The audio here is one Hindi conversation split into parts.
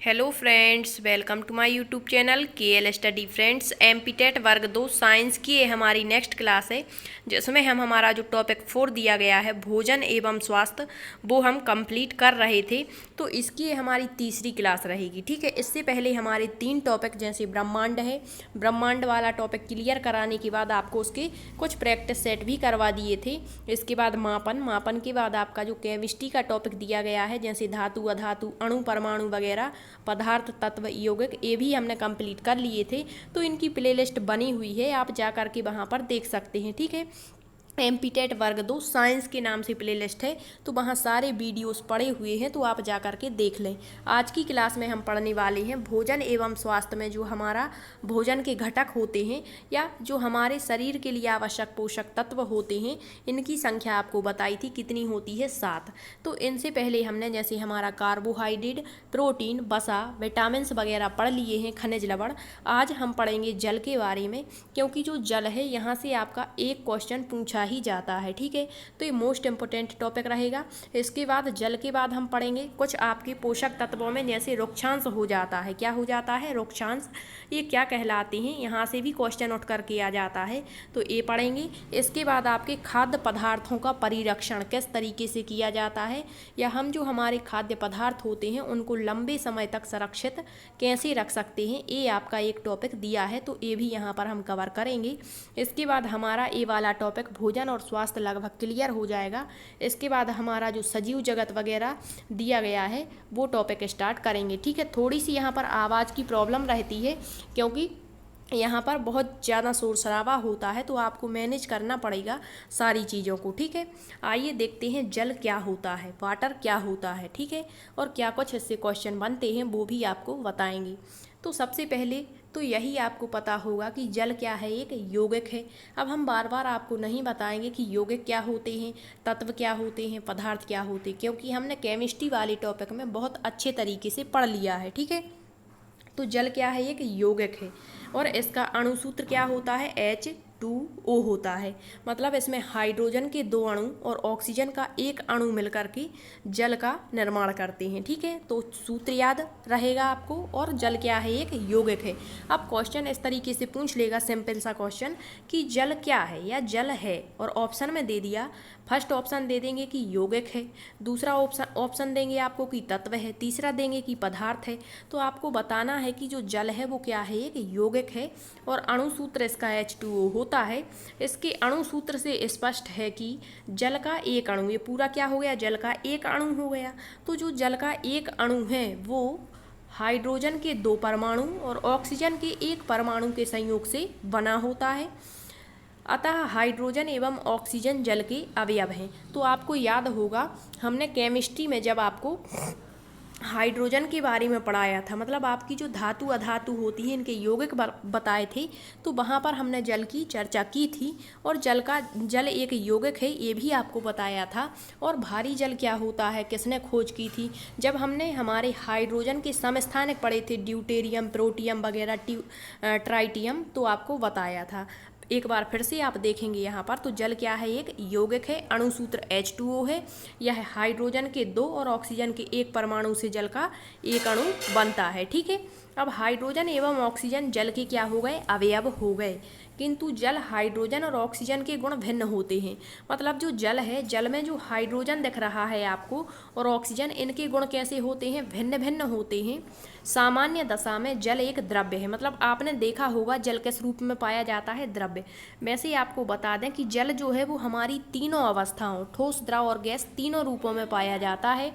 Hello friends, welcome to my YouTube channel KL study. Friends, MPTET वर्ग 2 साइंस की ये हमारी नेक्स्ट क्लास है, जिसमें हम हमारा जो टॉपिक 4 दिया गया है भोजन एवं स्वास्थ्य, वो हम कंप्लीट कर रहे थे। तो इसकी ये हमारी तीसरी क्लास रहेगी। ठीक है, इससे पहले हमारे 3 टॉपिक जैसे ब्रह्मांड है, ब्रह्मांड वाला टॉपिक क्लियर कराने के बाद आपको उसके कुछ प्रैक्टिस सेट भी करवा दिए थे। इसके बाद मापन के बाद आपका जो केमिस्ट्री का टॉपिक दिया गया है, जैसे धातु, अधातु, अणु, परमाणु वगैरह, पदार्थ, तत्व, यौगिक, ये भी हमने कंप्लीट कर लिए थे। तो इनकी प्लेलिस्ट बनी हुई है, आप जा कर के वहाँ पर देख सकते हैं। ठीक है, एमपीटेट वर्ग 2 साइंस के नाम से प्लेलिस्ट है, तो वहाँ सारे वीडियोस पड़े हुए हैं, तो आप जा कर के देख लें। आज की क्लास में हम पढ़ने वाले हैं भोजन एवं स्वास्थ्य में जो हमारा भोजन के घटक होते हैं या जो हमारे शरीर के लिए आवश्यक पोषक तत्व होते हैं, इनकी संख्या आपको बताई थी कितनी होती है, 7। तो इनसे पहले हमने जैसे हमारा कार्बोहाइड्रेट, प्रोटीन, वसा, विटामिन वगैरह पढ़ लिए हैं, खनिज लवण। आज हम पढ़ेंगे जल के बारे में, क्योंकि जो जल है यहाँ से आपका एक क्वेश्चन पूछा ही जाता है। ठीक है, तो ये मोस्ट इंपोर्टेंट टॉपिक रहेगा। इसके बाद जल के बाद हम पढ़ेंगे कुछ आपके पोषक तत्वों में, जैसे रुक्षांश हो जाता है। क्या हो जाता है? रुक्षांश। ये क्या कहलाते हैं? यहाँ से भी क्वेश्चन उठ करके आ जाता है, तो ये पढ़ेंगे। इसके बाद आपके खाद्य पदार्थों का परिरक्षण किस तरीके से किया जाता है, या हम जो हमारे खाद्य पदार्थ होते हैं उनको लंबे समय तक सुरक्षित कैसे रख सकते हैं, ये आपका एक टॉपिक दिया है, तो ये भी यहाँ पर हम कवर करेंगे। इसके बाद हमारा ये वाला टॉपिक भोजन और स्वास्थ्य लगभग क्लियर हो जाएगा। इसके बाद हमारा जो सजीव जगत वगैरह दिया गया है वो टॉपिक स्टार्ट करेंगे। ठीक है, थोड़ी सी यहाँ पर आवाज़ की प्रॉब्लम रहती है, क्योंकि यहाँ पर बहुत ज़्यादा शोर शराबा होता है, तो आपको मैनेज करना पड़ेगा सारी चीज़ों को। ठीक है, आइए देखते हैं जल क्या होता है, वाटर क्या होता है। ठीक है, और क्या कुछ इससे क्वेश्चन बनते हैं वो भी आपको बताएंगे। तो सबसे पहले तो यही आपको पता होगा कि जल क्या है, एक यौगिक है। अब हम बार बार आपको नहीं बताएंगे कि यौगिक क्या होते हैं, तत्व क्या होते हैं, पदार्थ क्या होते हैं, क्योंकि हमने केमिस्ट्री वाले टॉपिक में बहुत अच्छे तरीके से पढ़ लिया है। ठीक है, तो जल क्या है, एक यौगिक है, और इसका अणुसूत्र क्या होता है, H2O होता है। मतलब इसमें हाइड्रोजन के 2 अणु और ऑक्सीजन का 1 अणु मिलकर के जल का निर्माण करते हैं। ठीक है, तो सूत्र याद रहेगा आपको। और जल क्या है, एक यौगिक है। अब क्वेश्चन इस तरीके से पूछ लेगा, सिंपल सा क्वेश्चन, कि जल क्या है या जल है, और ऑप्शन में दे दिया। फर्स्ट ऑप्शन दे देंगे कि यौगिक है, दूसरा ऑप्शन देंगे आपको कि तत्व है, तीसरा देंगे कि पदार्थ है। तो आपको बताना है कि जो जल है वो क्या है, एक यौगिक है, और अणुसूत्र इसका H2O होता है। इसके अणुसूत्र से स्पष्ट है कि जल का एक अणु, ये पूरा क्या हो गया, जल का एक अणु हो गया। तो जो जल का एक अणु है वो हाइड्रोजन के 2 परमाणु और ऑक्सीजन के 1 परमाणु के संयोग से बना होता है। अतः हाइड्रोजन एवं ऑक्सीजन जल के अवयव हैं। तो आपको याद होगा, हमने केमिस्ट्री में जब आपको हाइड्रोजन के बारे में पढ़ाया था, मतलब आपकी जो धातु अधातु होती है इनके यौगिक बताए थे, तो वहाँ पर हमने जल की चर्चा की थी, और जल एक यौगिक है ये भी आपको बताया था। और भारी जल क्या होता है, किसने खोज की थी, जब हमने हमारे हाइड्रोजन के समस्थानिक पढ़े थे, ड्यूटेरियम, प्रोटियम वगैरह, ट्राइटियम, तो आपको बताया था। एक बार फिर से आप देखेंगे यहाँ पर, तो जल क्या है, एक यौगिक है, अणुसूत्र H2O है। यह हाइड्रोजन के 2 और ऑक्सीजन के 1 परमाणु से जल का एक अणु बनता है। ठीक है, अब हाइड्रोजन एवं ऑक्सीजन जल के क्या हो गए, अवयव हो गए, किंतु जल हाइड्रोजन और ऑक्सीजन के गुण भिन्न होते हैं। मतलब जो जल है, जल में जो हाइड्रोजन दिख रहा है आपको और ऑक्सीजन, इनके गुण कैसे होते हैं, भिन्न भिन्न होते हैं। सामान्य दशा में जल एक द्रव्य है, मतलब आपने देखा होगा जल किस रूप में पाया जाता है, द्रव्य। वैसे ही आपको बता दें कि जल जो है वो हमारी तीनों अवस्थाओं, ठोस, द्रव और गैस, तीनों रूपों में पाया जाता है।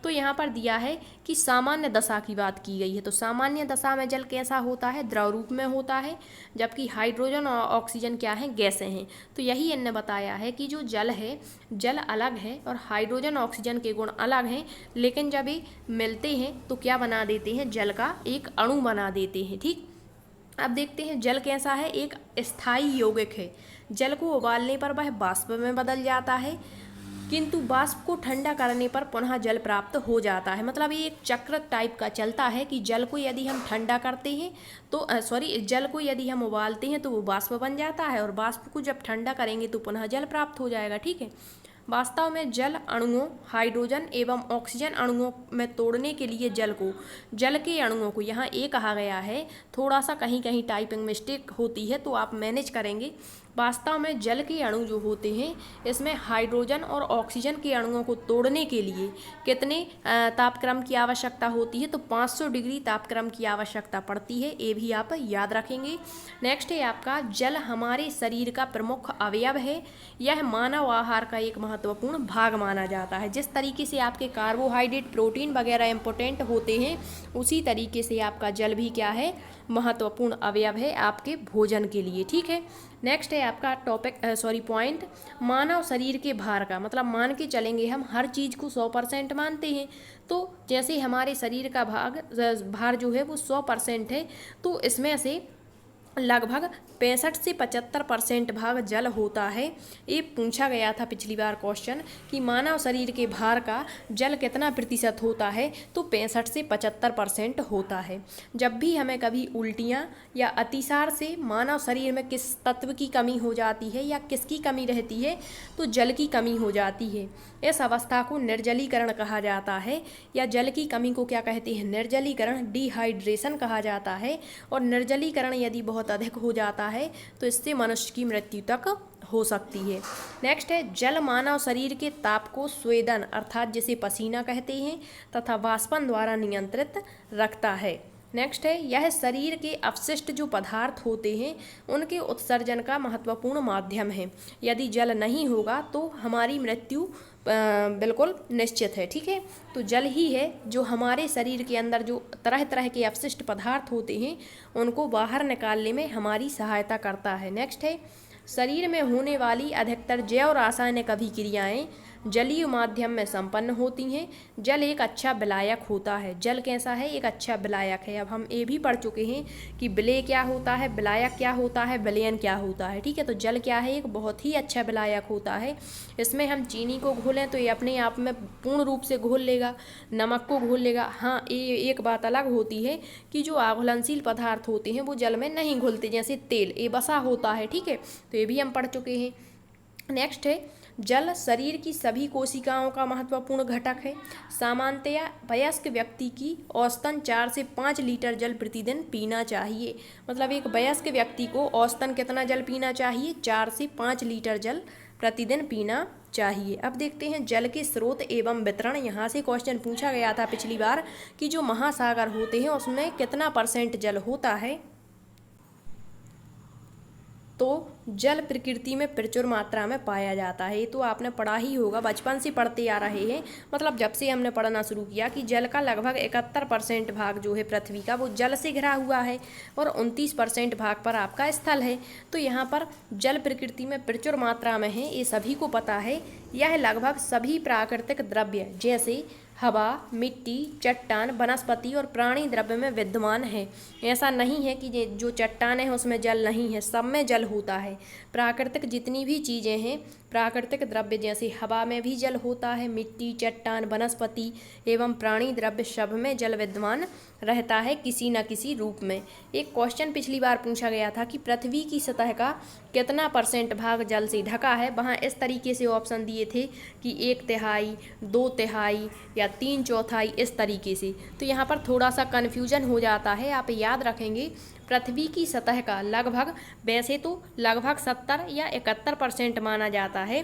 तो यहाँ पर दिया है कि सामान्य दशा की बात की गई है, तो सामान्य दशा में जल कैसा होता है, द्रव रूप में होता है, जबकि हाइड्रोजन और ऑक्सीजन क्या है, गैसें हैं। तो यही इनने बताया है कि जो जल है, जल अलग है और हाइड्रोजन ऑक्सीजन के गुण अलग हैं, लेकिन जब ये मिलते हैं तो क्या बना देते हैं, जल का एक अणु बना देते हैं। ठीक, अब देखते हैं जल कैसा है, एक स्थायी यौगिक है। जल को उबालने पर वह वाष्प में बदल जाता है, किंतु वाष्प को ठंडा करने पर पुनः जल प्राप्त हो जाता है। मतलब ये एक चक्र टाइप का चलता है कि जल को यदि हम ठंडा करते हैं तो जल को यदि हम उबालते हैं तो वो वाष्प बन जाता है, और वाष्प को जब ठंडा करेंगे तो पुनः जल प्राप्त हो जाएगा। ठीक है, वास्तव में जल अणुओं हाइड्रोजन एवं ऑक्सीजन अणुओं में तोड़ने के लिए जल के अणुओं को, यहाँ ए कहा गया है, थोड़ा सा कहीं कहीं टाइपिंग मिस्टेक होती है तो आप मैनेज करेंगे। वास्तव में जल के अणु जो होते हैं इसमें हाइड्रोजन और ऑक्सीजन के अणुओं को तोड़ने के लिए कितने तापक्रम की आवश्यकता होती है, तो 500 डिग्री तापक्रम की आवश्यकता पड़ती है, ये भी आप याद रखेंगे। नेक्स्ट है आपका, जल हमारे शरीर का प्रमुख अवयव है, यह मानव आहार का एक महत्वपूर्ण भाग माना जाता है। जिस तरीके से आपके कार्बोहाइड्रेट प्रोटीन वगैरह इंपॉर्टेंट होते हैं उसी तरीके से आपका जल भी क्या है, महत्वपूर्ण अवयव है आपके भोजन के लिए। ठीक है, नेक्स्ट है आपका पॉइंट, मानव शरीर के भार का मतलब मान के चलेंगे हम हर चीज़ को 100% मानते हैं, तो जैसे हमारे शरीर का भार जो है वो 100% है, तो इसमें से लगभग 65 से 75% भाग जल होता है। ये पूछा गया था पिछली बार क्वेश्चन कि मानव शरीर के भार का जल कितना प्रतिशत होता है, तो 65 से 75% होता है। जब भी हमें कभी उल्टियाँ या अतिसार से मानव शरीर में किस तत्व की कमी हो जाती है या किसकी कमी रहती है, तो जल की कमी हो जाती है। इस अवस्था को निर्जलीकरण कहा जाता है, या जल की कमी को क्या कहते हैं, निर्जलीकरण, डिहाइड्रेशन कहा जाता है। और निर्जलीकरण यदि बहुत अधिक हो जाता है तो इससे मनुष्य की मृत्यु तक हो सकती है। नेक्स्ट है, जल मानव शरीर के ताप को स्वेदन अर्थात जिसे पसीना कहते हैं तथा वाष्पन द्वारा नियंत्रित रखता है। नेक्स्ट है, यह शरीर के अपशिष्ट जो पदार्थ होते हैं उनके उत्सर्जन का महत्वपूर्ण माध्यम है। यदि जल नहीं होगा तो हमारी मृत्यु बिल्कुल निश्चित है। ठीक है, तो जल ही है जो हमारे शरीर के अंदर जो तरह तरह के अपशिष्ट पदार्थ होते हैं उनको बाहर निकालने में हमारी सहायता करता है। नेक्स्ट है, शरीर में होने वाली अधिकतर जैव रासायनिक अभिक्रियाएं जलीय माध्यम में संपन्न होती हैं। जल एक अच्छा विलायक होता है। जल कैसा है, एक अच्छा विलायक है। अब हम ये भी पढ़ चुके हैं कि विलेय क्या होता है, विलायक क्या होता है, विलयन क्या होता है। ठीक है, तो जल क्या है, एक बहुत ही अच्छा विलायक होता है। इसमें हम चीनी को घोलें तो ये अपने आप में पूर्ण रूप से घोल लेगा, नमक को घोल लेगा। हाँ, ये एक बात अलग होती है कि जो आघुलनशील पदार्थ होते हैं वो जल में नहीं घुलते, जैसे तेल, ये बसा होता है। ठीक है, तो ये भी हम पढ़ चुके हैं। नेक्स्ट है, जल शरीर की सभी कोशिकाओं का महत्वपूर्ण घटक है। सामान्यतया वयस्क व्यक्ति की औसतन 4 से 5 लीटर जल प्रतिदिन पीना चाहिए। मतलब एक वयस्क व्यक्ति को औसतन कितना जल पीना चाहिए, 4 से 5 लीटर जल प्रतिदिन पीना चाहिए। अब देखते हैं जल के स्रोत एवं वितरण। यहाँ से क्वेश्चन पूछा गया था पिछली बार कि जो महासागर होते हैं उसमें कितना % जल होता है, तो जल प्रकृति में प्रचुर मात्रा में पाया जाता है। ये तो आपने पढ़ा ही होगा, बचपन से पढ़ते आ रहे हैं। मतलब जब से हमने पढ़ना शुरू किया कि जल का लगभग 71% भाग जो है पृथ्वी का वो जल से घिरा हुआ है और 29% भाग पर आपका स्थल है। तो यहाँ पर जल प्रकृति में प्रचुर मात्रा में है, ये सभी को पता है। यह लगभग सभी प्राकृतिक द्रव्य जैसे हवा, मिट्टी, चट्टान, वनस्पति और प्राणी द्रव्य में विद्यमान है। ऐसा नहीं है कि जो चट्टान है उसमें जल नहीं है, सब में जल होता है। प्राकृतिक जितनी भी चीज़ें हैं, प्राकृतिक द्रव्य जैसे हवा में भी जल होता है, मिट्टी, चट्टान, वनस्पति एवं प्राणी द्रव्य सब में जल विद्यमान रहता है किसी न किसी रूप में। एक क्वेश्चन पिछली बार पूछा गया था कि पृथ्वी की सतह का कितना % भाग जल से ढका है। वहाँ इस तरीके से ऑप्शन दिए थे कि 1/3, 2/3 या 3/4 इस तरीके से। तो यहाँ पर थोड़ा सा कन्फ्यूजन हो जाता है, आप याद रखेंगे पृथ्वी की सतह का लगभग, वैसे तो लगभग 70 या 71% माना जाता है,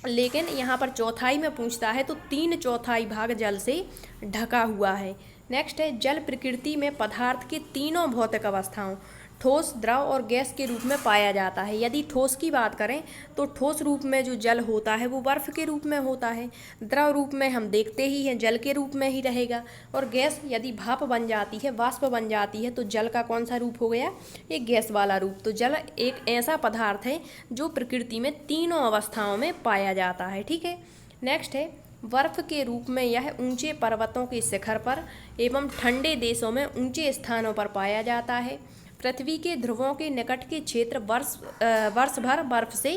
लेकिन यहाँ पर चौथाई में पूछता है तो 3/4 भाग जल से ढका हुआ है। नेक्स्ट है, जल प्रकृति में पदार्थ के तीनों भौतिक अवस्थाओं ठोस, द्रव और गैस के रूप में पाया जाता है। यदि ठोस की बात करें तो ठोस रूप में जो जल होता है वो बर्फ के रूप में होता है। द्रव रूप में हम देखते ही हैं जल के रूप में ही रहेगा। और गैस यदि भाप बन जाती है, वाष्प बन जाती है, तो जल का कौन सा रूप हो गया, एक गैस वाला रूप। तो जल एक ऐसा पदार्थ है जो प्रकृति में तीनों अवस्थाओं में पाया जाता है। ठीक है, नेक्स्ट है, बर्फ के रूप में यह ऊंचे पर्वतों के शिखर पर एवं ठंडे देशों में ऊंचे स्थानों पर पाया जाता है। पृथ्वी के ध्रुवों के निकट के क्षेत्र वर्ष भर बर्फ से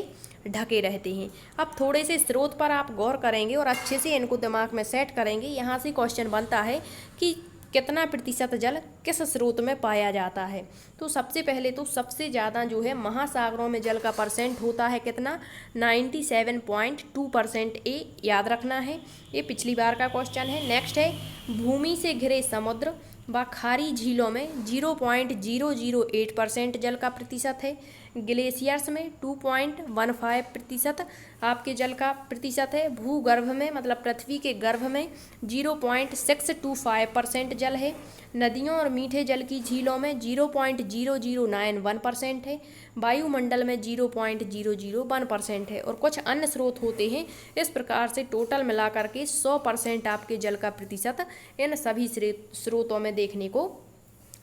ढके रहते हैं। अब थोड़े से स्रोत पर आप गौर करेंगे और अच्छे से इनको दिमाग में सेट करेंगे। यहाँ से क्वेश्चन बनता है कि कितना प्रतिशत जल किस स्रोत में पाया जाता है। तो सबसे पहले तो सबसे ज़्यादा जो है महासागरों में जल का परसेंट होता है कितना, 97.2%। ये याद रखना है, ये पिछली बार का क्वेश्चन है। नेक्स्ट है भूमि से घिरे समुद्र व खारी झीलों में 0.008% जल का प्रतिशत है। ग्लेशियर्स में 2.15% आपके जल का प्रतिशत है। भूगर्भ में मतलब पृथ्वी के गर्भ में 0.625% जल है। नदियों और मीठे जल की झीलों में 0.0091% है। वायुमंडल में 0.001% है। और कुछ अन्य स्रोत होते हैं। इस प्रकार से टोटल मिलाकर के 100% आपके जल का प्रतिशत इन सभी स्रोतों में देखने को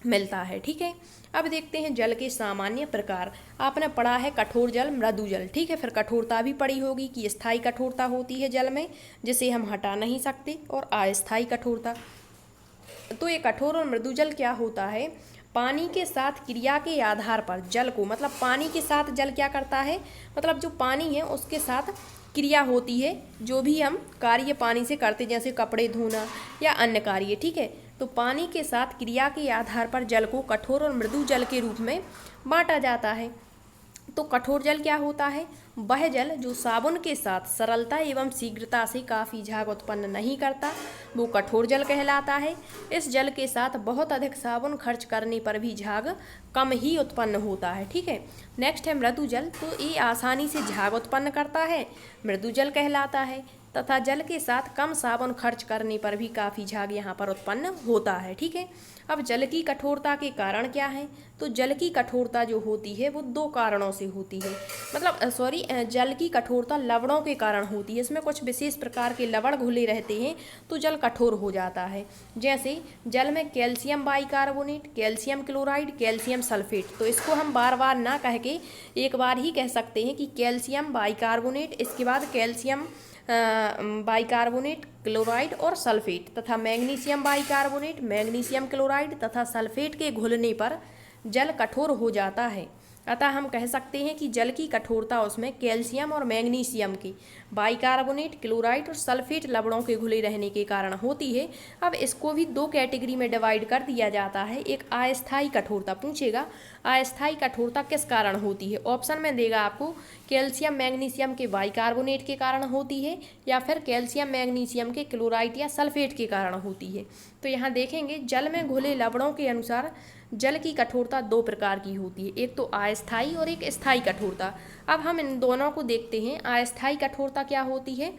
मिलता है। ठीक है, अब देखते हैं जल के सामान्य प्रकार। आपने पढ़ा है कठोर जल, मृदु जल। ठीक है, फिर कठोरता भी पढ़ी होगी कि स्थायी कठोरता होती है जल में जिसे हम हटा नहीं सकते, और अस्थायी कठोरता। तो ये कठोर और मृदु जल क्या होता है, पानी के साथ क्रिया के आधार पर जल को, मतलब पानी के साथ जल क्या करता है, मतलब जो पानी है उसके साथ क्रिया होती है, जो भी हम कार्य पानी से करते जैसे कपड़े धोना या अन्य कार्य। ठीक है, तो पानी के साथ क्रिया के आधार पर जल को कठोर और मृदु जल के रूप में बांटा जाता है। तो कठोर जल क्या होता है, वह जल जो साबुन के साथ सरलता एवं शीघ्रता से काफ़ी झाग उत्पन्न नहीं करता, वो कठोर जल कहलाता है। इस जल के साथ बहुत अधिक साबुन खर्च करने पर भी झाग कम ही उत्पन्न होता है। ठीक है, नेक्स्ट है मृदु जल। तो ये आसानी से झाग उत्पन्न करता है, मृदु जल कहलाता है, तथा जल के साथ कम साबुन खर्च करने पर भी काफ़ी झाग यहाँ पर उत्पन्न होता है। ठीक है, अब जल की कठोरता के कारण क्या है, तो जल की कठोरता जो होती है वो दो कारणों से होती है, मतलब जल की कठोरता लवणों के कारण होती है। इसमें कुछ विशेष प्रकार के लवण घुले रहते हैं तो जल कठोर हो जाता है। जैसे जल में calcium bicarbonate, calcium chloride, calcium sulphate. तो इसको हम बार बार ना कह के एक बार ही कह सकते हैं कि कैल्शियम बाइकार्बोनेट, इसके बाद कैल्शियम बाइकार्बोनेट, क्लोराइड और सल्फेट, तथा मैग्नीशियम बाइकार्बोनेट, मैग्नीशियम क्लोराइड तथा सल्फेट के घुलने पर जल कठोर हो जाता है। अतः हम कह सकते हैं कि जल की कठोरता उसमें कैल्शियम और मैग्नीशियम की, बाइकार्बोनेट, क्लोराइड और सल्फेट लवणों के घुले रहने के कारण होती है। अब इसको भी दो कैटेगरी में डिवाइड कर दिया जाता है। एक अस्थायी कठोरता, पूछेगा अस्थायी कठोरता किस कारण होती है, ऑप्शन में देगा आपको कैल्शियम मैग्नीशियम के बाइकार्बोनेट के कारण होती है, या फिर कैल्शियम मैग्नीशियम के क्लोराइड या सल्फेट के कारण होती है। तो यहाँ देखेंगे जल में घुले लवणों के अनुसार जल की कठोरता दो प्रकार की होती है, एक तो अस्थायी और एक स्थायी कठोरता। अब हम इन दोनों को देखते हैं। अस्थायी कठोरता क्या होती है,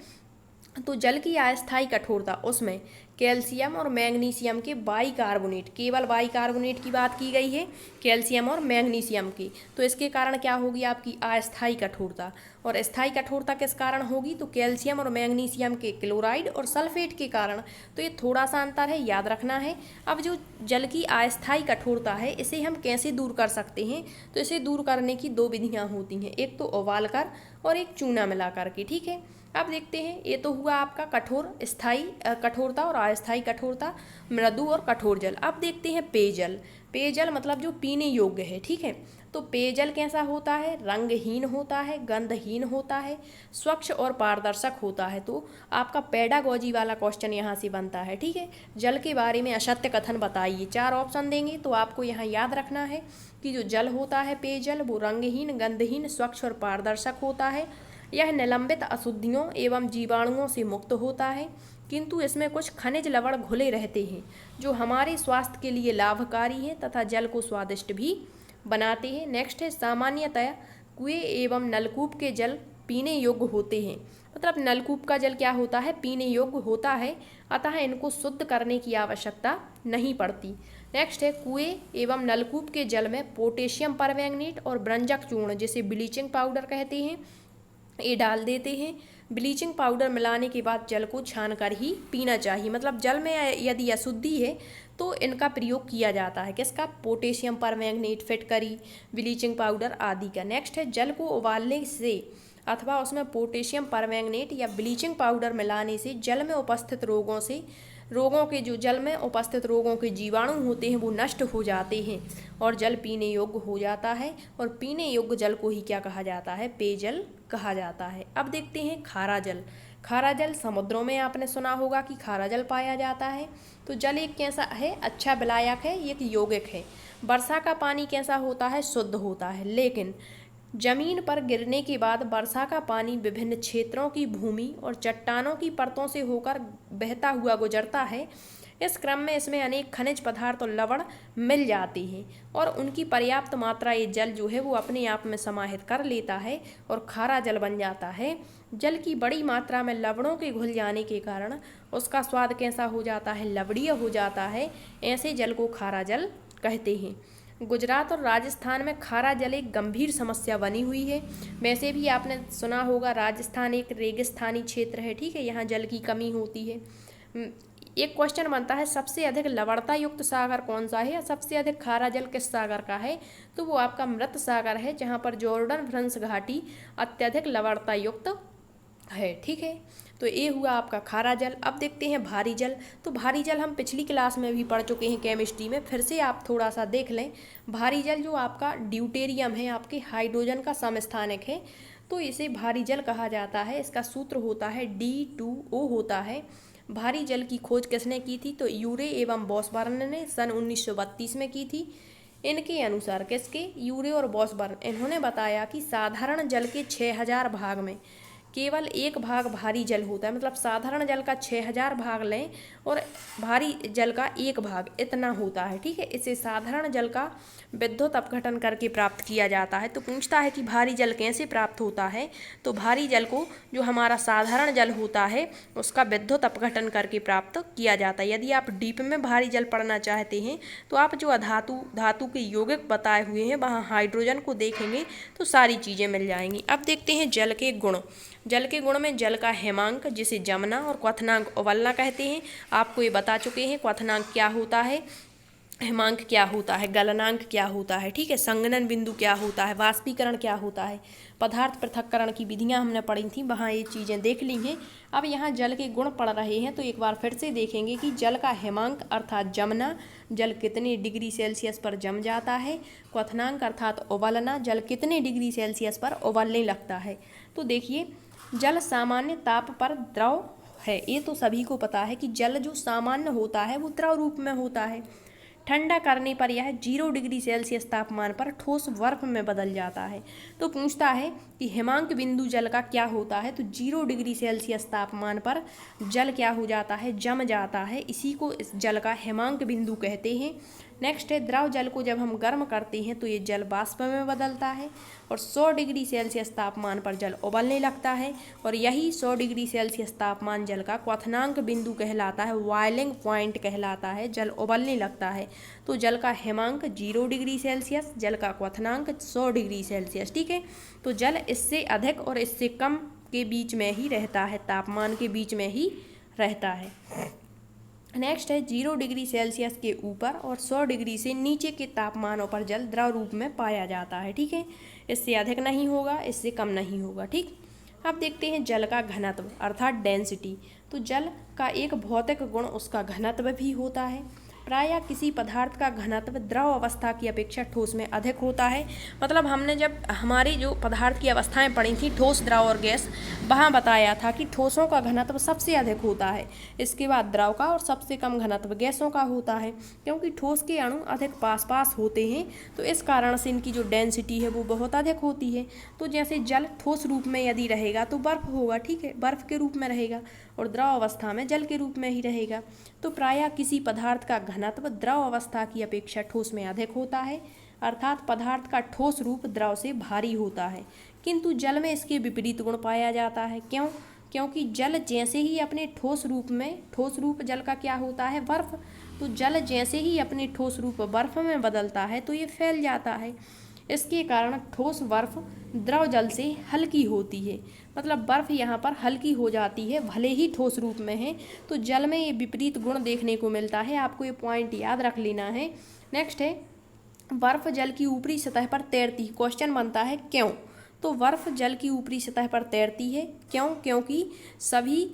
तो जल की अस्थायी कठोरता उसमें कैल्शियम और मैग्नीशियम के बाइकार्बोनेट, केवल बाइकार्बोनेट की बात की गई है, कैल्शियम और मैग्नीशियम की, तो इसके कारण क्या होगी आपकी अस्थायी कठोरता। और स्थायी कठोरता किस कारण होगी, तो कैल्शियम और मैग्नीशियम के क्लोराइड और सल्फेट के कारण। तो ये थोड़ा सा अंतर है, याद रखना है। अब जो जल की अस्थायी कठोरता है इसे हम कैसे दूर कर सकते हैं, तो इसे दूर करने की दो विधियाँ होती हैं, एक तो उबाल कर और एक चूना मिला करके। ठीक है, अब देखते हैं, ये तो हुआ आपका कठोर स्थायी कठोरता और अस्थायी कठोरता, मृदु और कठोर जल। अब देखते हैं पेयजल। पेयजल मतलब जो पीने योग्य है। ठीक है, तो पेयजल कैसा होता है, रंगहीन होता है, गंधहीन होता है, स्वच्छ और पारदर्शक होता है। तो आपका पेडागोजी वाला क्वेश्चन यहाँ से बनता है। ठीक है, जल के बारे में असत्य कथन बताइए, 4 ऑप्शन देंगे, तो आपको यहाँ याद रखना है कि जो जल होता है पेयजल वो रंगहीन, गंधहीन, स्वच्छ और पारदर्शक होता है। यह निलंबित अशुद्धियों एवं जीवाणुओं से मुक्त होता है, किंतु इसमें कुछ खनिज लवण घुले रहते हैं जो हमारे स्वास्थ्य के लिए लाभकारी हैं तथा जल को स्वादिष्ट भी बनाते हैं। नेक्स्ट है सामान्यतया कुएं एवं नलकूप के जल पीने योग्य होते हैं, मतलब नलकूप का जल क्या होता है, पीने योग्य होता है, अतः इनको शुद्ध करने की आवश्यकता नहीं पड़ती। नेक्स्ट है कुएं एवं नलकूप के जल में पोटेशियम परमैंगनेट और ब्रंजक चूर्ण, जिसे ब्लीचिंग पाउडर कहते हैं, ये डाल देते हैं। ब्लीचिंग पाउडर मिलाने के बाद जल को छान कर ही पीना चाहिए, मतलब जल में यदि अशुद्धि है तो इनका प्रयोग किया जाता है, किसका, पोटेशियम परमैंगनेट, फिटकरी, ब्लीचिंग पाउडर आदि का। नेक्स्ट है जल को उबालने से अथवा उसमें पोटेशियम परमैंगनेट या ब्लीचिंग पाउडर मिलाने से जल में उपस्थित रोगों के जो जल में उपस्थित रोगों के जीवाणु होते हैं वो नष्ट हो जाते हैं और जल पीने योग्य हो जाता है। और पीने योग्य जल को ही क्या कहा जाता है, पेयजल कहा जाता है। अब देखते हैं खारा जल। खारा जल समुद्रों में आपने सुना होगा कि खारा जल पाया जाता है। तो जल एक कैसा है, अच्छा विलायक है, एक यौगिक है। वर्षा का पानी कैसा होता है, शुद्ध होता है, लेकिन जमीन पर गिरने के बाद वर्षा का पानी विभिन्न क्षेत्रों की भूमि और चट्टानों की परतों से होकर बहता हुआ गुजरता है। इस क्रम में इसमें अनेक खनिज पदार्थ और लवण मिल जाते हैं और उनकी पर्याप्त मात्रा ये जल जो है वो अपने आप में समाहित कर लेता है और खारा जल बन जाता है। जल की बड़ी मात्रा में लवणों के घुल जाने के कारण उसका स्वाद कैसा हो जाता है, लवणीय हो जाता है। ऐसे जल को खारा जल कहते हैं। गुजरात और राजस्थान में खारा जल एक गंभीर समस्या बनी हुई है। वैसे भी आपने सुना होगा राजस्थान एक रेगिस्तानी क्षेत्र है, ठीक है, यहाँ जल की कमी होती है। एक क्वेश्चन बनता है सबसे अधिक लवणता युक्त सागर कौन सा है या सबसे अधिक खारा जल किस सागर का है, तो वो आपका मृत सागर है, जहाँ पर जॉर्डन भ्रंश घाटी अत्यधिक लवणता युक्त है, ठीक है। तो ये हुआ आपका खारा जल। अब देखते हैं भारी जल। तो भारी जल हम पिछली क्लास में भी पढ़ चुके हैं केमिस्ट्री में, फिर से आप थोड़ा सा देख लें। भारी जल जो आपका ड्यूटेरियम है, आपके हाइड्रोजन का समस्थानिक है, तो इसे भारी जल कहा जाता है। इसका सूत्र होता है D2O होता है। भारी जल की खोज किसने की थी, तो यूरे एवं बॉसबर्न ने सन 1932 में की थी। इनके अनुसार किसके, यूरे और बॉसबर्न, इन्होंने बताया कि साधारण जल के 6000 भाग में केवल 1 भाग भारी जल होता है। मतलब साधारण जल का 6000 भाग लें और भारी जल का 1 भाग इतना होता है, ठीक है। इसे साधारण जल का विद्युत अपघटन करके प्राप्त किया जाता है। तो पूछता है कि भारी जल कैसे प्राप्त होता है, तो भारी जल को जो हमारा साधारण जल होता है उसका विद्युत अपघटन करके प्राप्त किया जाता है। यदि आप डीप में भारी जल पढ़ना चाहते हैं तो आप जो धातु के यौगिक बताए हुए हैं वहाँ हाइड्रोजन को देखेंगे तो सारी चीज़ें मिल जाएंगी। अब देखते हैं जल के गुण। जल के गुण में जल का हेमांक, जिसे जमना, और क्वथनांक उबलना कहते हैं। आपको ये बता चुके हैं क्वथनांक क्या होता है, हेमांक क्या होता है, गलनांक क्या होता है, ठीक है, संघनन बिंदु क्या होता है, वाष्पीकरण क्या होता है, पदार्थ पृथक्करण की विधियां हमने पढ़ी थी, वहाँ ये चीज़ें देख ली हैं। अब यहाँ जल के गुण पढ़ रहे हैं तो एक बार फिर से देखेंगे कि जल का हेमांक अर्थात जमना, जल कितने डिग्री सेल्सियस पर जम जाता है। क्वथनांक अर्थात उबलना, जल कितने डिग्री सेल्सियस पर उबलने लगता है। तो देखिए, जल सामान्य ताप पर द्रव है, ये तो सभी को पता है कि जल जो सामान्य होता है वो द्रव रूप में होता है। ठंडा करने पर यह 0 डिग्री सेल्सियस तापमान पर ठोस बर्फ में बदल जाता है। तो पूछता है कि हेमांक बिंदु जल का क्या होता है, तो 0 डिग्री सेल्सियस तापमान पर जल क्या हो जाता है, जम जाता है। इसी को इस जल का हेमांक बिंदु कहते हैं। नेक्स्ट है द्रव जल को जब हम गर्म करते हैं तो ये जल वाष्प में बदलता है और 100 डिग्री सेल्सियस तापमान पर जल उबलने लगता है और यही 100 डिग्री सेल्सियस तापमान जल का क्वथनांक बिंदु कहलाता है, बॉइलिंग पॉइंट कहलाता है, जल उबलने लगता है। तो जल का हेमांक 0 डिग्री सेल्सियस, जल का क्वथनांक 100 डिग्री सेल्सियस, ठीक है। तो जल इससे अधिक और इससे कम के बीच में ही रहता है, तापमान के बीच में ही रहता है। नेक्स्ट है 0 डिग्री सेल्सियस के ऊपर और 100 डिग्री से नीचे के तापमानों पर जल द्रव रूप में पाया जाता है, ठीक है। इससे अधिक नहीं होगा, इससे कम नहीं होगा, ठीक। अब देखते हैं जल का घनत्व अर्थात डेंसिटी। तो जल का एक भौतिक गुण उसका घनत्व भी होता है। प्रायः किसी पदार्थ का घनत्व द्रव अवस्था की अपेक्षा ठोस में अधिक होता है। मतलब हमने जब हमारी जो पदार्थ की अवस्थाएं पढ़ी थी, ठोस, द्रव और गैस, वहाँ बताया था कि ठोसों का घनत्व सबसे अधिक होता है, इसके बाद द्रव का, और सबसे कम घनत्व गैसों का होता है। क्योंकि ठोस के अणु अधिक पास पास होते हैं तो इस कारण से इनकी जो डेंसिटी है वो बहुत अधिक होती है। तो जैसे जल ठोस रूप में यदि रहेगा तो बर्फ होगा, ठीक है, बर्फ के रूप में रहेगा, और द्रव अवस्था में जल के रूप में ही रहेगा। तो प्रायः किसी पदार्थ का घनत्व द्रव अवस्था की अपेक्षा ठोस में अधिक होता है, अर्थात पदार्थ का ठोस रूप द्रव से भारी होता है। किंतु जल में इसके विपरीत गुण पाया जाता है। क्यों? क्योंकि जल जैसे ही अपने ठोस रूप जल का क्या होता है, बर्फ। तो जल जैसे ही अपने ठोस रूप बर्फ में बदलता है तो ये फैल जाता है। इसके कारण ठोस बर्फ द्रव जल से हल्की होती है। मतलब बर्फ यहाँ पर हल्की हो जाती है, भले ही ठोस रूप में है। तो जल में ये विपरीत गुण देखने को मिलता है, आपको ये पॉइंट याद रख लेना है। नेक्स्ट है बर्फ जल की ऊपरी सतह पर तैरती। क्वेश्चन बनता है क्यों? तो बर्फ़ जल की ऊपरी सतह पर तैरती है। क्यों? क्योंकि सभी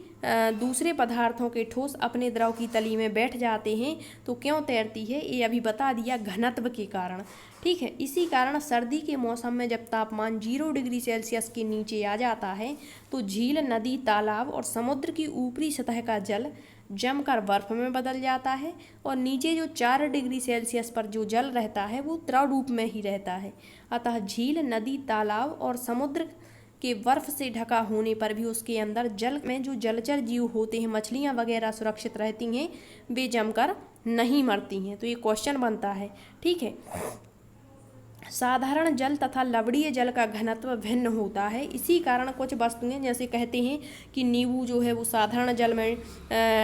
दूसरे पदार्थों के ठोस अपने द्रव की तली में बैठ जाते हैं। तो क्यों तैरती है ये अभी बता दिया, घनत्व के कारण। ठीक है, इसी कारण सर्दी के मौसम में जब तापमान 0 डिग्री सेल्सियस के नीचे आ जाता है तो झील, नदी, तालाब और समुद्र की ऊपरी सतह का जल जमकर बर्फ में बदल जाता है और नीचे जो 4 डिग्री सेल्सियस पर जो जल रहता है वो द्रव रूप में ही रहता है। अतः झील, नदी, तालाब और समुद्र के बर्फ से ढका होने पर भी उसके अंदर जल में जो जलचर जीव होते हैं, मछलियाँ वगैरह सुरक्षित रहती हैं, वे जमकर नहीं मरती हैं। तो ये क्वेश्चन बनता है। ठीक है, साधारण जल तथा लवणीय जल का घनत्व भिन्न होता है। इसी कारण कुछ वस्तुएं जैसे कहते हैं कि नींबू जो है वो साधारण जल में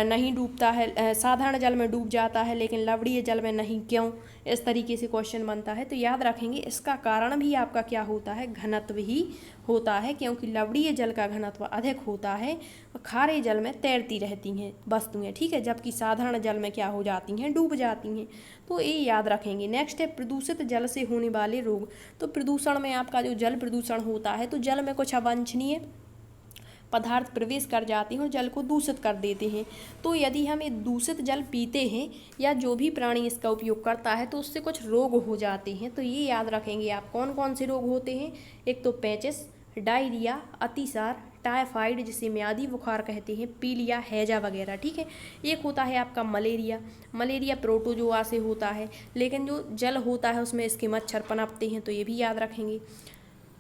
नहीं डूबता है, साधारण जल में डूब जाता है लेकिन लवणीय जल में नहीं, क्यों? इस तरीके से क्वेश्चन बनता है। तो याद रखेंगे इसका कारण भी आपका क्या होता है, घनत्व ही होता है, क्योंकि लवणीय जल का घनत्व अधिक होता है। खारे जल में तैरती रहती हैं वस्तुएं, ठीक है, जबकि साधारण जल में क्या हो जाती हैं, डूब जाती हैं। तो ये याद रखेंगे। नेक्स्ट है प्रदूषित जल से होने वाले रोग। तो प्रदूषण में आपका जो जल प्रदूषण होता है तो जल में कुछ अवांछनीय पदार्थ प्रवेश कर जाते हैं और जल को दूषित कर देते हैं। तो यदि हम ये दूषित जल पीते हैं या जो भी प्राणी इसका उपयोग करता है तो उससे कुछ रोग हो जाते हैं। तो ये याद रखेंगे आप, कौन कौन से रोग होते हैं। एक तो पेचिस, डायरिया, अतिसार, टाइफाइड जिसे म्यादी बुखार कहते हैं, पीलिया, हैजा वगैरह। ठीक है, एक होता है आपका मलेरिया। मलेरिया प्रोटोजोआ से होता है, लेकिन जो जल होता है उसमें इसके मच्छर पनपते हैं, तो ये भी याद रखेंगे।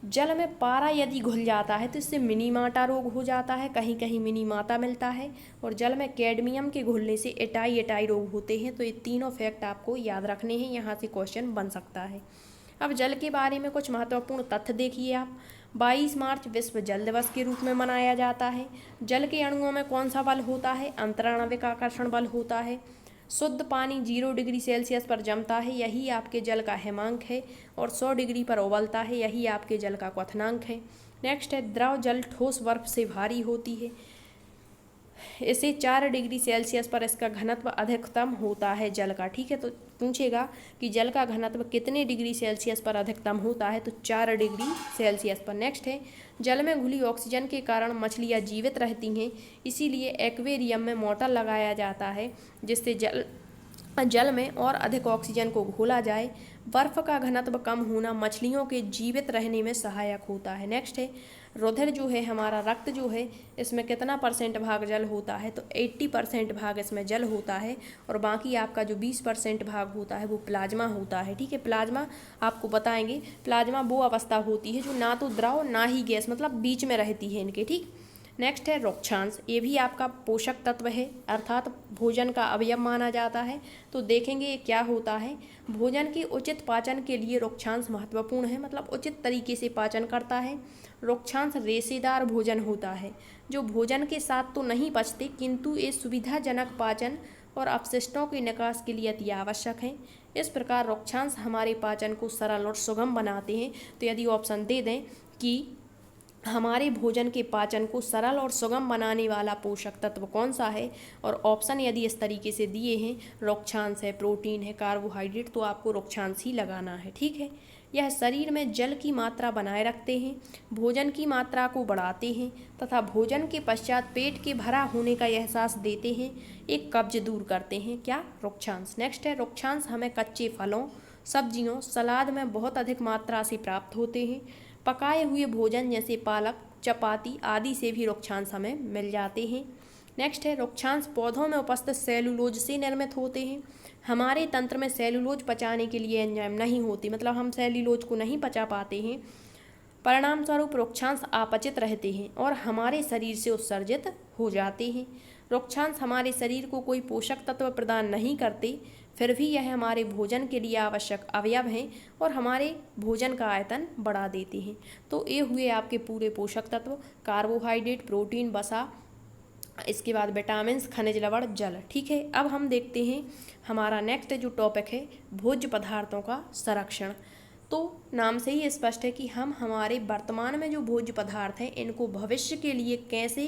जल में पारा यदि घुल जाता है तो इससे मिनीमाटा रोग हो जाता है, कहीं कहीं मिनीमाता मिलता है। और जल में कैडमियम के घुलने से एटाई रोग होते हैं। तो ये तीनों फैक्ट आपको याद रखने हैं, यहाँ से क्वेश्चन बन सकता है। अब जल के बारे में कुछ महत्वपूर्ण तथ्य देखिए आप। 22 मार्च विश्व जल दिवस के रूप में मनाया जाता है। जल के अणुओं में कौन सा बल होता है, अंतराणविक आकर्षण बल होता है। शुद्ध पानी 0 डिग्री सेल्सियस पर जमता है, यही आपके जल का हिमांक है। और 100 डिग्री पर उबलता है, यही आपके जल का क्वथनांक है। नेक्स्ट है द्रव जल ठोस बर्फ से भारी होती है, इसे 4 डिग्री सेल्सियस पर इसका घनत्व अधिकतम होता है जल का। ठीक है, तो पूछेगा कि जल का घनत्व कितने डिग्री सेल्सियस पर अधिकतम होता है, तो 4 डिग्री सेल्सियस पर। नेक्स्ट है जल में घुली ऑक्सीजन के कारण मछलियाँ जीवित रहती हैं, इसीलिए एक्वेरियम में मोटर लगाया जाता है जिससे जल में और अधिक ऑक्सीजन को घोला जाए। बर्फ का घनत्व कम होना मछलियों के जीवित रहने में सहायक होता है। नेक्स्ट है रुधिर जो है हमारा, रक्त जो है, इसमें कितना % भाग जल होता है, तो 80% भाग इसमें जल होता है। और बाकी आपका जो 20% भाग होता है वो प्लाज्मा होता है। ठीक है, प्लाज्मा आपको बताएंगे। प्लाज्मा वो अवस्था होती है जो ना तो द्रव ना ही गैस, मतलब बीच में रहती है इनके। ठीक, नेक्स्ट है रोक्षांश, ये भी आपका पोषक तत्व है, अर्थात भोजन का अवयव माना जाता है। तो देखेंगे ये क्या होता है। भोजन के उचित पाचन के लिए रोक्षांश महत्वपूर्ण है, मतलब उचित तरीके से पाचन करता है। रोक्षांश रेशेदार भोजन होता है, जो भोजन के साथ तो नहीं पचते किंतु ये सुविधाजनक पाचन और अपशिष्टों के निकास के लिए अति आवश्यक है। इस प्रकार रोक्षांश हमारे पाचन को सरल और सुगम बनाते हैं। तो यदि ऑप्शन दे दें कि हमारे भोजन के पाचन को सरल और सुगम बनाने वाला पोषक तत्व कौन सा है, और ऑप्शन यदि इस तरीके से दिए हैं, रोक्षांश है, प्रोटीन है, कार्बोहाइड्रेट, तो आपको रोक्षांश ही लगाना है। ठीक है, यह शरीर में जल की मात्रा बनाए रखते हैं, भोजन की मात्रा को बढ़ाते हैं तथा भोजन के पश्चात पेट के भरा होने का एहसास देते हैं, एक कब्ज दूर करते हैं। क्या? रोक्षांश। नेक्स्ट है रोक्षांश हमें कच्चे फलों, सब्जियों, सलाद में बहुत अधिक मात्रा से प्राप्त होते हैं। पकाए हुए भोजन जैसे पालक, चपाती आदि से भी रोक्षांश हमें मिल जाते हैं। नेक्स्ट है रोक्षांश पौधों में उपस्थित सेलुलोज से निर्मित होते हैं। हमारे तंत्र में सेलुलोज पचाने के लिए एंजाइम नहीं होती, मतलब हम सेलुलोज को नहीं पचा पाते हैं। परिणाम स्वरूप रोक्षांश अपचित रहते हैं और हमारे शरीर से उत्सर्जित हो जाते हैं। रोक्षांश हमारे शरीर को कोई पोषक तत्व प्रदान नहीं करते, फिर भी यह हमारे भोजन के लिए आवश्यक अवयव हैं और हमारे भोजन का आयतन बढ़ा देते हैं। तो ये हुए आपके पूरे पोषक तत्व, कार्बोहाइड्रेट, प्रोटीन, वसा, इसके बाद विटामिन, खनिज लवण, जल। ठीक है, अब हम देखते हैं हमारा नेक्स्ट जो टॉपिक है भोज्य पदार्थों का संरक्षण। तो नाम से ही स्पष्ट है कि हम हमारे वर्तमान में जो भोज्य पदार्थ हैं इनको भविष्य के लिए कैसे,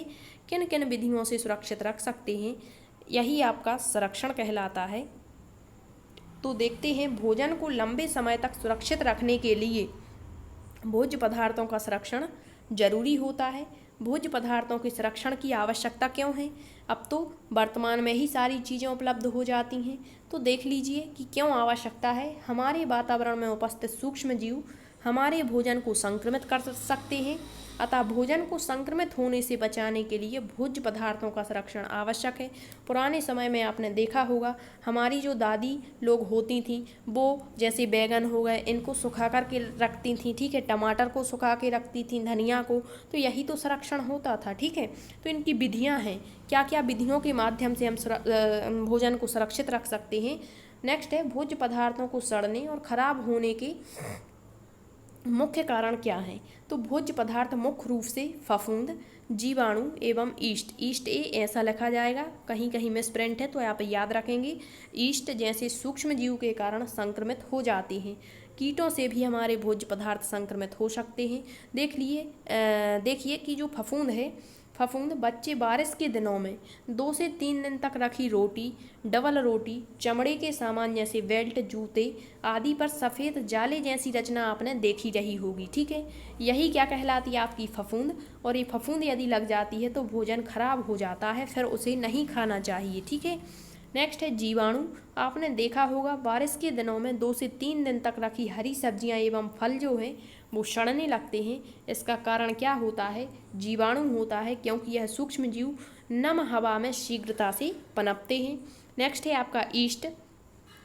किन किन विधियों से सुरक्षित रख सकते हैं, यही आपका संरक्षण कहलाता है। तो देखते हैं भोजन को लंबे समय तक सुरक्षित रखने के लिए भोज्य पदार्थों का संरक्षण जरूरी होता है। भोज्य पदार्थों के संरक्षण की आवश्यकता क्यों है? अब तो वर्तमान में ही सारी चीज़ें उपलब्ध हो जाती हैं, तो देख लीजिए कि क्यों आवश्यकता है। हमारे वातावरण में उपस्थित सूक्ष्म जीव हमारे भोजन को संक्रमित कर सकते हैं, अतः भोजन को संक्रमित होने से बचाने के लिए भोज्य पदार्थों का संरक्षण आवश्यक है। पुराने समय में आपने देखा होगा, हमारी जो दादी लोग होती थीं वो जैसे बैगन हो गए, इनको सुखा कर के रखती थीं, ठीक है, टमाटर को सुखा के रखती थीं, धनिया को, तो यही तो संरक्षण होता था, ठीक है। तो इनकी विधियाँ हैं, क्या क्या विधियों के माध्यम से हम भोजन को सुरक्षित रख सकते हैं। नेक्स्ट है भोज्य पदार्थों को सड़ने और खराब होने के मुख्य कारण क्या हैं? तो भोज्य पदार्थ मुख्य रूप से फफूंद, जीवाणु एवं ईस्ट, ईस्ट ए ऐसा लिखा जाएगा, कहीं कहीं मिसप्रिंट है तो आप याद रखेंगे। ईस्ट जैसे सूक्ष्म जीव के कारण संक्रमित हो जाते हैं। कीटों से भी हमारे भोज्य पदार्थ संक्रमित हो सकते हैं। देखिए कि जो फफूंद है, फफूंद बच्चे बारिश के दिनों में 2 से 3 दिन तक रखी रोटी, डबल रोटी, चमड़े के सामान जैसे बेल्ट, जूते आदि पर सफ़ेद जाले जैसी रचना आपने देखी रही होगी, ठीक है। यही क्या कहलाती है? आपकी फफूंद। और ये फफूंद यदि लग जाती है तो भोजन खराब हो जाता है, फिर उसे नहीं खाना चाहिए, ठीक है। नेक्स्ट है जीवाणु। आपने देखा होगा बारिश के दिनों में 2 से 3 दिन तक रखी हरी सब्जियां एवं फल जो है वो सड़ने लगते हैं। इसका कारण क्या होता है? जीवाणु होता है, क्योंकि यह सूक्ष्म जीव नम हवा में शीघ्रता से पनपते हैं। नेक्स्ट है आपका ईस्ट।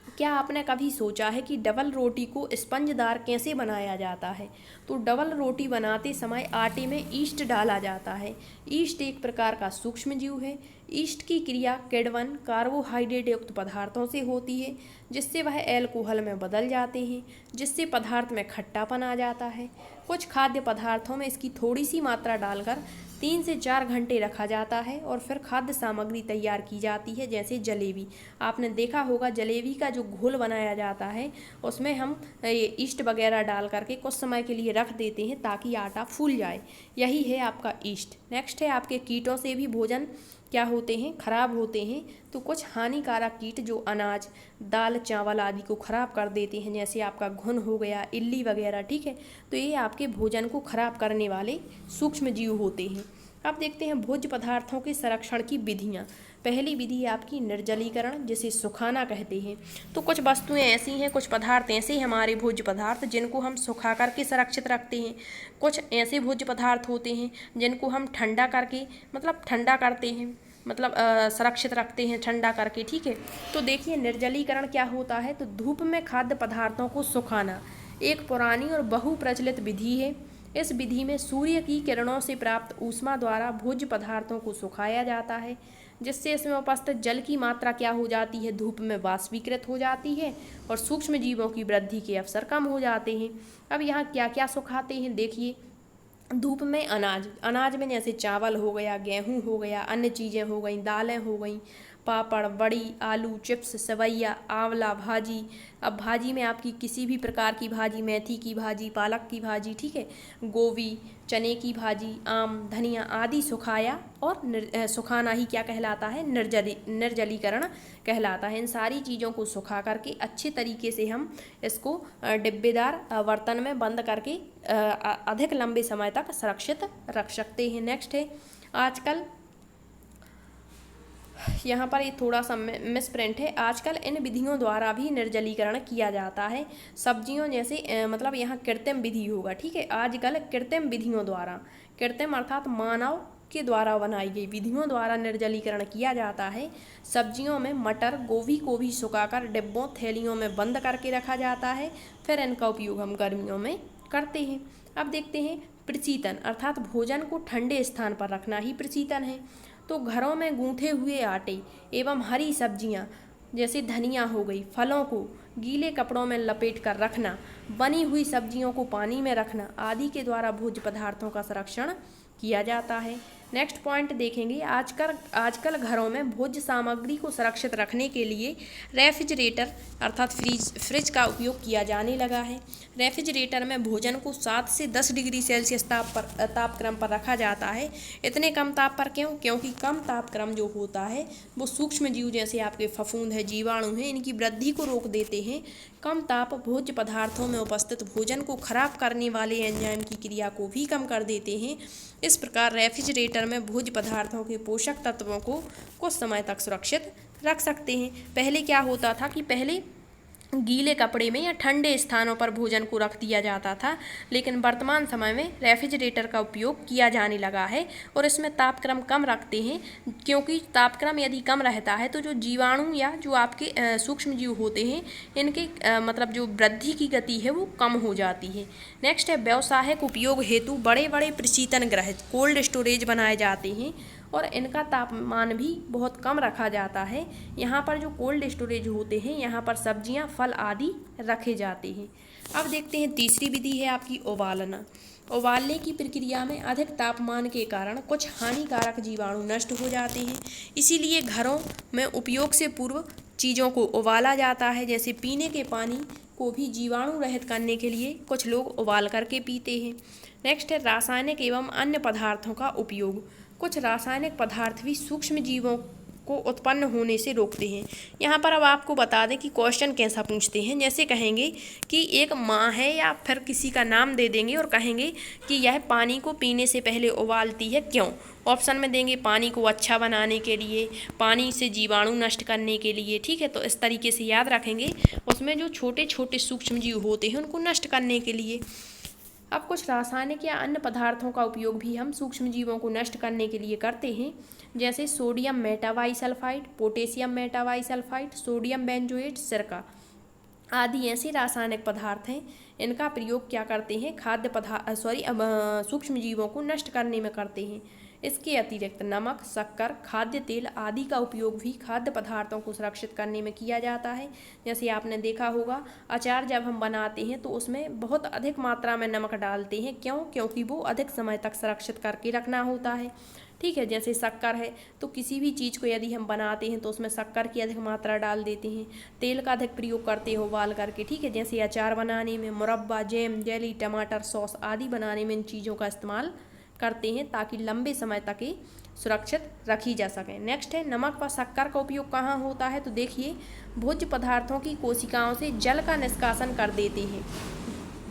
क्या आपने कभी सोचा है कि डबल रोटी को स्पंजदार कैसे बनाया जाता है? तो डबल रोटी बनाते समय आटे में ईस्ट डाला जाता है। ईस्ट एक प्रकार का सूक्ष्म जीव है। ईस्ट की क्रिया किण्वन कार्बोहाइड्रेट युक्त पदार्थों से होती है, जिससे वह एल्कोहल में बदल जाते हैं, जिससे पदार्थ में खट्टापन आ जाता है। कुछ खाद्य पदार्थों में इसकी थोड़ी सी मात्रा डालकर 3 से 4 घंटे रखा जाता है और फिर खाद्य सामग्री तैयार की जाती है, जैसे जलेबी। आपने देखा होगा जलेबी का जो घोल बनाया जाता है उसमें हम ईस्ट वगैरह डाल करके कुछ समय के लिए रख देते हैं ताकि आटा फूल जाए। यही है आपका ईस्ट। नेक्स्ट है आपके कीटों से भी भोजन क्या होते हैं? खराब होते हैं। तो कुछ हानिकारक कीट जो अनाज, दाल, चावल आदि को खराब कर देते हैं, जैसे आपका घुन हो गया, इल्ली वगैरह, ठीक है। तो ये आपके भोजन को खराब करने वाले सूक्ष्म जीव होते हैं। अब देखते हैं भोज्य पदार्थों के संरक्षण की विधियाँ। पहली विधि है आपकी निर्जलीकरण, जिसे सुखाना कहते हैं। तो कुछ वस्तुएं ऐसी हैं, कुछ पदार्थ ऐसे हैं हमारे भोज्य पदार्थ जिनको हम सुखा करके संरक्षित रखते हैं। कुछ ऐसे भोज्य पदार्थ होते हैं जिनको हम ठंडा करके ठंडा करते हैं, संरक्षित रखते हैं ठंडा करके, ठीक है। तो देखिए निर्जलीकरण क्या होता है? तो धूप में खाद्य पदार्थों को सुखाना एक पुरानी और बहुप्रचलित विधि है। इस विधि में सूर्य की किरणों से प्राप्त ऊष्मा द्वारा भोज्य पदार्थों को सुखाया जाता है, जिससे इसमें उपस्थित जल की मात्रा क्या हो जाती है? धूप में वाष्पीकृत हो जाती है और सूक्ष्म जीवों की वृद्धि के अवसर कम हो जाते हैं। अब यहाँ क्या क्या सुखाते हैं? देखिए धूप में अनाज में जैसे चावल हो गया, गेहूं हो गया, अन्य चीज़ें हो गई, दालें हो गई, पापड़, बड़ी, आलू चिप्स, सेवैया, आंवला भाजी। अब भाजी में आपकी किसी भी प्रकार की भाजी, मेथी की भाजी, पालक की भाजी, ठीक है, गोभी, चने की भाजी, आम, धनिया आदि सुखाया और सुखाना ही क्या कहलाता है? निर्जलीकरण कहलाता है। इन सारी चीज़ों को सुखा करके अच्छे तरीके से हम इसको डिब्बेदार बर्तन में बंद करके अधिक लंबे समय तक सुरक्षित रख सकते हैं। नेक्स्ट है आजकल, यहाँ पर ये थोड़ा सा मिसप्रिंट है, आजकल इन विधियों द्वारा भी निर्जलीकरण किया जाता है। सब्जियों जैसे यहाँ कृत्रिम विधि होगा, ठीक है। आजकल कृत्रिम विधियों द्वारा, कृत्रिम अर्थात मानव के द्वारा बनाई गई विधियों द्वारा निर्जलीकरण किया जाता है। सब्जियों में मटर, गोभी को भी सुखाकर डिब्बों, थैलियों में बंद करके रखा जाता है, फिर इनका उपयोग हम गर्मियों में करते हैं। अब देखते हैं प्रशीतन, अर्थात भोजन को ठंडे स्थान पर रखना ही प्रशीतन है। तो घरों में गूंथे हुए आटे एवं हरी सब्जियां जैसे धनिया हो गई, फलों को गीले कपड़ों में लपेट कर रखना, बनी हुई सब्जियों को पानी में रखना आदि के द्वारा भोज्य पदार्थों का संरक्षण किया जाता है। नेक्स्ट पॉइंट देखेंगे, आजकल घरों में भोज्य सामग्री को सुरक्षित रखने के लिए रेफ्रिजरेटर अर्थात फ्रिज का उपयोग किया जाने लगा है। रेफ्रिजरेटर में भोजन को 7 से 10 डिग्री सेल्सियस तापक्रम पर रखा जाता है। इतने कम ताप पर क्यों? क्योंकि कम तापक्रम जो होता है वो सूक्ष्म जीव जैसे आपके फफूंद है, जीवाणु हैं, इनकी वृद्धि को रोक देते हैं। कम ताप भोज्य पदार्थों में उपस्थित भोजन को खराब करने वाले एंजाइम की क्रिया को भी कम कर देते हैं। इस प्रकार रेफ्रिजरेटर में भोज्य पदार्थों के पोषक तत्वों को कुछ समय तक सुरक्षित रख सकते हैं। पहले क्या होता था कि पहले गीले कपड़े में या ठंडे स्थानों पर भोजन को रख दिया जाता था, लेकिन वर्तमान समय में रेफ्रिजरेटर का उपयोग किया जाने लगा है और इसमें तापक्रम कम रखते हैं, क्योंकि तापक्रम यदि कम रहता है तो जो जीवाणु या जो आपके सूक्ष्म जीव होते हैं इनके मतलब जो वृद्धि की गति है वो कम हो जाती है। नेक्स्ट है, व्यावसायिक उपयोग हेतु बड़े बड़े प्रशीतन गृह कोल्ड स्टोरेज बनाए जाते हैं और इनका तापमान भी बहुत कम रखा जाता है। यहाँ पर जो कोल्ड स्टोरेज होते हैं यहाँ पर सब्जियाँ, फल आदि रखे जाते हैं। अब देखते हैं तीसरी विधि है आपकी उबालना। उबालने की प्रक्रिया में अधिक तापमान के कारण कुछ हानिकारक जीवाणु नष्ट हो जाते हैं, इसीलिए घरों में उपयोग से पूर्व चीज़ों को उबाला जाता है। जैसे पीने के पानी को भी जीवाणु रहित करने के लिए कुछ लोग उबाल करके पीते हैं। नेक्स्ट है, रासायनिक एवं अन्य पदार्थों का उपयोग। कुछ रासायनिक पदार्थ भी सूक्ष्म जीवों को उत्पन्न होने से रोकते हैं। यहाँ पर अब आपको बता दें कि क्वेश्चन कैसा पूछते हैं। जैसे कहेंगे कि एक माँ है या फिर किसी का नाम दे देंगे और कहेंगे कि यह पानी को पीने से पहले उबालती है, क्यों? ऑप्शन में देंगे पानी को अच्छा बनाने के लिए, पानी से जीवाणु नष्ट करने के लिए। ठीक है, तो इस तरीके से याद रखेंगे। उसमें जो छोटे छोटे सूक्ष्म जीव होते हैं उनको नष्ट करने के लिए। अब कुछ रासायनिक या अन्य पदार्थों का उपयोग भी हम सूक्ष्म जीवों को नष्ट करने के लिए करते हैं। जैसे sodium metabisulphide, potassium metabisulphide, sodium benzoate, सिरका आदि ऐसे रासायनिक पदार्थ हैं। इनका प्रयोग क्या करते हैं? सूक्ष्म जीवों को नष्ट करने में करते हैं। इसके अतिरिक्त नमक, शक्कर, खाद्य तेल आदि का उपयोग भी खाद्य पदार्थों को सुरक्षित करने में किया जाता है। जैसे आपने देखा होगा अचार जब हम बनाते हैं तो उसमें बहुत अधिक मात्रा में नमक डालते हैं, क्यों? क्योंकि वो अधिक समय तक सुरक्षित करके रखना होता है। ठीक है, जैसे शक्कर है तो किसी भी चीज़ को यदि हम बनाते हैं तो उसमें शक्कर की अधिक मात्रा डाल देते हैं। तेल का अधिक प्रयोग करते हो उबाल करके। ठीक है, जैसे अचार बनाने में, मुरब्बा, जैम, जेली, टमाटर सॉस आदि बनाने में इन चीज़ों का इस्तेमाल करते हैं ताकि लंबे समय तक ये सुरक्षित रखी जा सके। नेक्स्ट है, नमक व शक्कर का उपयोग कहाँ होता है? तो देखिए, भोज्य पदार्थों की कोशिकाओं से जल का निष्कासन कर देते हैं।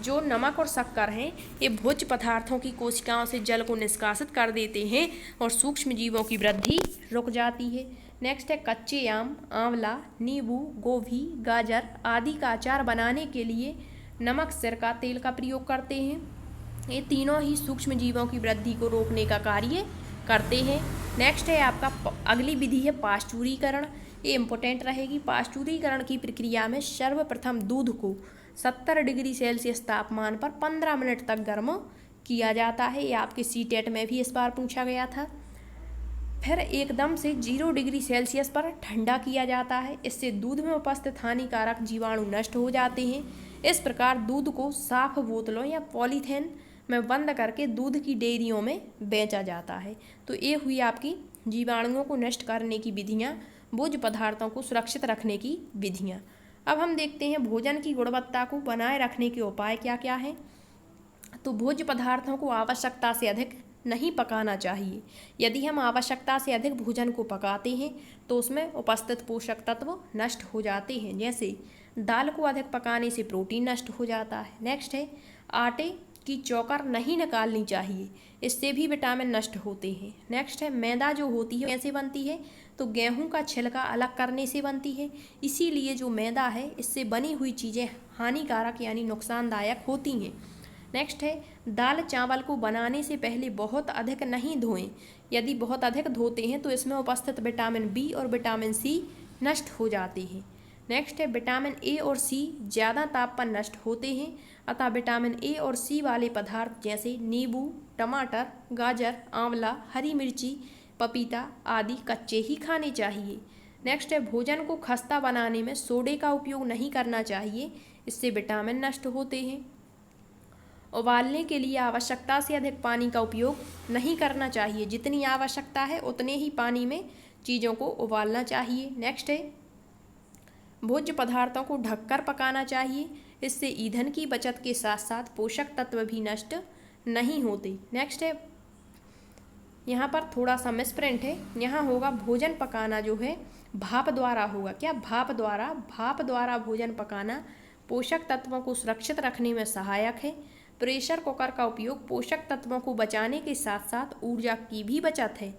जो नमक और शक्कर हैं ये भोज्य पदार्थों की कोशिकाओं से जल को निष्कासित कर देते हैं और सूक्ष्म जीवों की वृद्धि रुक जाती है। नेक्स्ट है, कच्चे आम, आंवला, नींबू, गोभी, गाजर आदि का अचार बनाने के लिए नमक, सिरका, तेल का प्रयोग करते हैं। ये तीनों ही सूक्ष्म जीवों की वृद्धि को रोकने का कार्य करते हैं। नेक्स्ट है आपका अगली विधि है पाश्चुरीकरण। ये इम्पोर्टेंट रहेगी। पाश्चुरीकरण की प्रक्रिया में सर्वप्रथम दूध को 70 डिग्री सेल्सियस तापमान पर 15 मिनट तक गर्म किया जाता है। ये आपके सीटेट में भी इस बार पूछा गया था। फिर एकदम से 0 डिग्री सेल्सियस पर ठंडा किया जाता है। इससे दूध में उपस्थित हानिकारक जीवाणु नष्ट हो जाते हैं। इस प्रकार दूध को साफ बोतलों या पॉलीथीन में बंद करके दूध की डेयरियों में बेचा जाता है। तो ये हुई आपकी जीवाणुओं को नष्ट करने की विधियाँ, भोज्य पदार्थों को सुरक्षित रखने की विधियाँ। अब हम देखते हैं भोजन की गुणवत्ता को बनाए रखने के उपाय क्या क्या हैं। तो भोज्य पदार्थों को आवश्यकता से अधिक नहीं पकाना चाहिए। यदि हम आवश्यकता से अधिक भोजन को पकाते हैं तो उसमें उपस्थित पोषक तत्व नष्ट हो जाते हैं। जैसे दाल को अधिक पकाने से प्रोटीन नष्ट हो जाता है। नेक्स्ट है, आटे की चौकर नहीं निकालनी चाहिए, इससे भी विटामिन नष्ट होते हैं। नेक्स्ट है, मैदा जो होती है कैसे बनती है? तो गेहूं का छिलका अलग करने से बनती है। इसीलिए जो मैदा है इससे बनी हुई चीज़ें हानिकारक यानी नुकसानदायक होती हैं। नेक्स्ट है, दाल चावल को बनाने से पहले बहुत अधिक नहीं धोएं। यदि बहुत अधिक धोते हैं तो इसमें उपस्थित विटामिन बी और विटामिन सी नष्ट हो जाते हैं। नेक्स्ट है, विटामिन ए और सी ज़्यादा ताप पर नष्ट होते हैं, अतः विटामिन ए और सी वाले पदार्थ जैसे नींबू, टमाटर, गाजर, आंवला, हरी मिर्ची, पपीता आदि कच्चे ही खाने चाहिए। नेक्स्ट है, भोजन को खस्ता बनाने में सोडे का उपयोग नहीं करना चाहिए, इससे विटामिन नष्ट होते हैं। उबालने के लिए आवश्यकता से अधिक पानी का उपयोग नहीं करना चाहिए। जितनी आवश्यकता है उतने ही पानी में चीज़ों को उबालना चाहिए। नेक्स्ट है, भोज्य पदार्थों को ढककर पकाना चाहिए। इससे ईंधन की बचत के साथ साथ पोषक तत्व भी नष्ट नहीं होते। नेक्स्ट है, यहाँ पर थोड़ा सा मिसप्रिंट है, यहाँ होगा भोजन पकाना जो है भाप द्वारा होगा। क्या? भाप द्वारा। भाप द्वारा भोजन पकाना पोषक तत्वों को सुरक्षित रखने में सहायक है। प्रेशर कुकर का उपयोग पोषक तत्वों को बचाने के साथ साथ ऊर्जा की भी बचत है।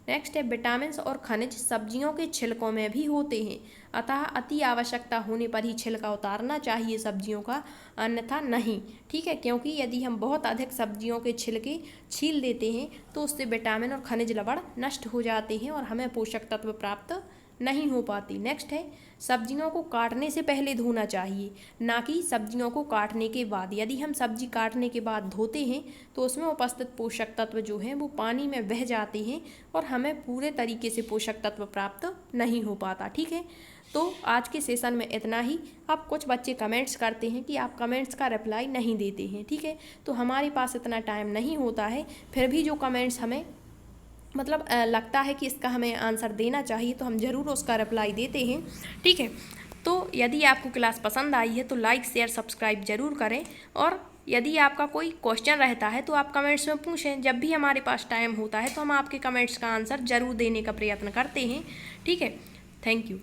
नेक्स्ट है, विटामिन और खनिज सब्जियों के छिलकों में भी होते हैं, अतः अति आवश्यकता होने पर ही छिलका उतारना चाहिए सब्जियों का, अन्यथा नहीं। ठीक है, क्योंकि यदि हम बहुत अधिक सब्जियों के छिलके छील देते हैं तो उससे विटामिन और खनिज लवण नष्ट हो जाते हैं और हमें पोषक तत्व प्राप्त नहीं हो पाती। नेक्स्ट है, सब्जियों को काटने से पहले धोना चाहिए, ना कि सब्जियों को काटने के बाद। यदि हम सब्जी काटने के बाद धोते हैं तो उसमें उपस्थित पोषक तत्व जो हैं वो पानी में बह जाते हैं और हमें पूरे तरीके से पोषक तत्व प्राप्त नहीं हो पाता। ठीक है, तो आज के सेशन में इतना ही। अब कुछ बच्चे कमेंट्स करते हैं कि आप कमेंट्स का रिप्लाई नहीं देते हैं। ठीक है, तो हमारे पास इतना टाइम नहीं होता है, फिर भी जो कमेंट्स हमें लगता है कि इसका हमें आंसर देना चाहिए तो हम ज़रूर उसका रिप्लाई देते हैं। ठीक है, तो यदि आपको क्लास पसंद आई है तो लाइक शेयर सब्सक्राइब ज़रूर करें, और यदि आपका कोई क्वेश्चन रहता है तो आप कमेंट्स में पूछें। जब भी हमारे पास टाइम होता है तो हम आपके कमेंट्स का आंसर ज़रूर देने का प्रयत्न करते हैं। ठीक है, थैंक यू।